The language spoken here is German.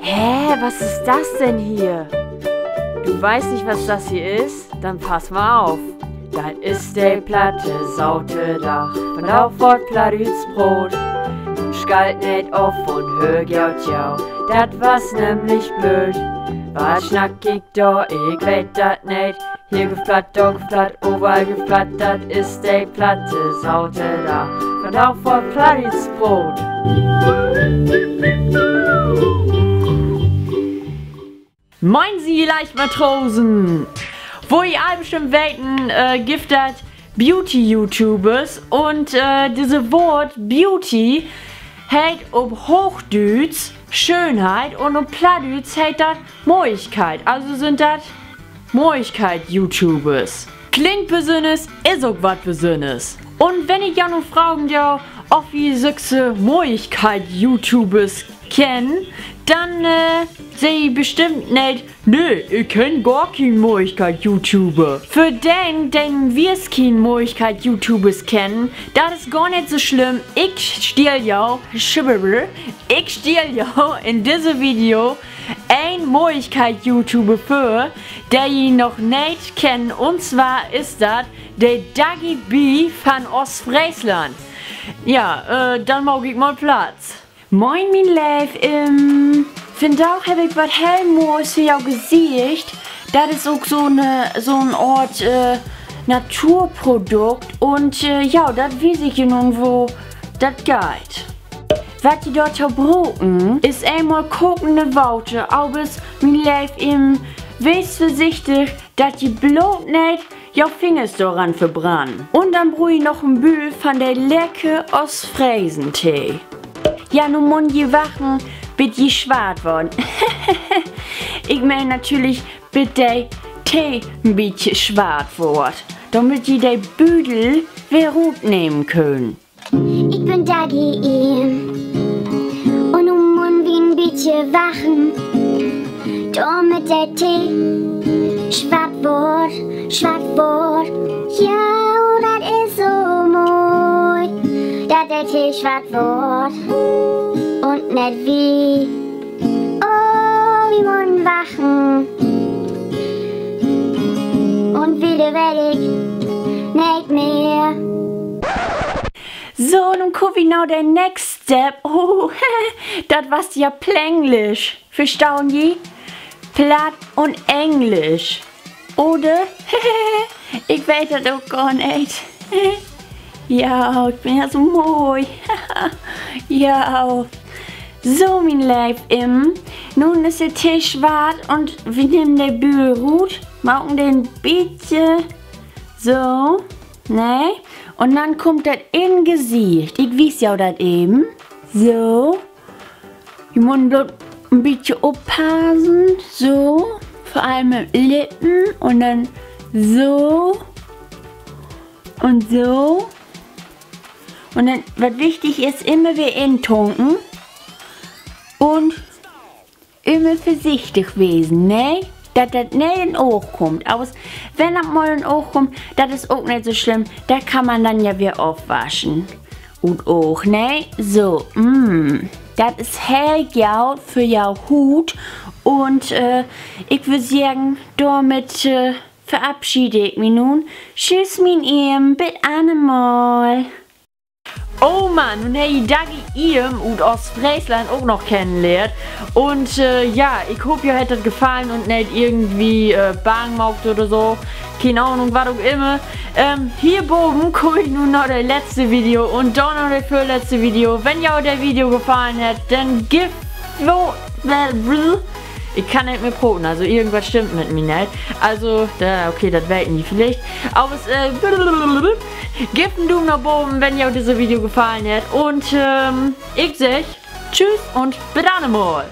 Hä, was ist das denn hier? Du weißt nicht, was das hier ist? Dann pass mal auf. Das ist der platte Sautedach von Aufwort Platütsbrot. Nun schalt nicht auf und hör jaut jau, dat was nämlich blöd. Was schnack ich da, ich weet dat nicht. Hier geflatt, da geflatt, überall geflatt, dat ist der platte Sautedach von Aufwort Platütsbrot. Moin Sie Leichtmatrosen! Wo ihr alle bestimmt weiten, gibt das Beauty-YouTubers und diese Wort Beauty hält ob Hochdüts Schönheit und ob Plattdüts hält das Moigkeit. Also sind das Moigkeit-YouTubers. Klingt besonders, ist auch was Besonderes. Und wenn ich ja noch fragen darf, ob wie solche Moigkeit-YouTubers kennen, dann sehe ich bestimmt nicht, nö, ich kenn gar keinen Moigkeit-YouTuber. Für den wir es keinen Moigkeit-YouTubers kennen, das ist gar nicht so schlimm. Ich stelle ja in diesem Video ein Moigkeit-YouTuber für, der ihn noch nicht kennt. Und zwar ist das der Dagi B von Ostfriesland. Ja, dann mag ich mal Platz. Moin, mein Lieb, find auch, hab ich was Helmos für ihr Gesicht. Das ist auch so ein Art Naturprodukt. Und ja, das weiß ich nun, wo das geht. Was die dort verbrochen, ist einmal kokende Waute, aber es, mein Lieb, weißt vorsichtig, dass die bloß nicht ja Fingers daran verbrennen. Und dann brauche ich noch ein Bühl von der lecker Ostfriesentee. Ja, nun muss je wachen, bis je schwarz worden. Ich meine natürlich, bis der Tee ein bisschen schwarz wird, damit die der Büdel wieder rot nehmen können. Ich bin Dagi und nun muss wie ein bisschen wachen, damit der Tee schwarz wird, schwarz wird. Ja, das ist so mooi, dass der Tee schwarz wird. Und nicht wie, oh, wie muss wachen. Und wieder werd ich nicht mehr. So, nun guck ich noch den Next Step. Oh, das war's ja Plänglisch. Verstauen die? Platt und Englisch. Oder? Ich weiß das auch gar nicht. Ja, ich bin ja so mooi. Ja. So, mein Lieb, nun ist der Tee schwarz und wir nehmen den Bügel gut, machen den bisschen so, ne? Und dann kommt das in Gesicht. Ich weiß ja das eben. So. Wir müssen dort ein bisschen aufpassen. So. Vor allem mit Lippen. Und dann so. Und so. Und dann, was wichtig ist, immer wieder intunken. Und immer vorsichtig gewesen, ne? Dass das nicht in den Auge kommt. Aber wenn das mal in den Auge kommt, das ist auch nicht so schlimm. Da kann man dann ja wieder aufwaschen. Und auch, ne? So, das ist hellgelb für ihr Hut. Und ich würde sagen, damit verabschiede ich mich nun. Tschüss, mein Ehm, bis einmal. Oh Mann, und hey, Dagi und Ostfriesland auch noch kennenlernt. Und ja, ich hoffe, ihr hättet gefallen und nicht irgendwie Bangmaugt oder so. Keine Ahnung, was auch immer. Hier oben komme ich nun noch das letzte Video und dann noch das vorletzte Video. Wenn ihr euch das Video gefallen hat, dann gebt ich kann nicht mehr proben, also irgendwas stimmt mit mir nicht. Also, okay, das weiten die vielleicht. Aber es, gebt einen Daumen nach oben, wenn ihr euch dieses Video gefallen hat. Und ich sag tschüss und bis dann mal.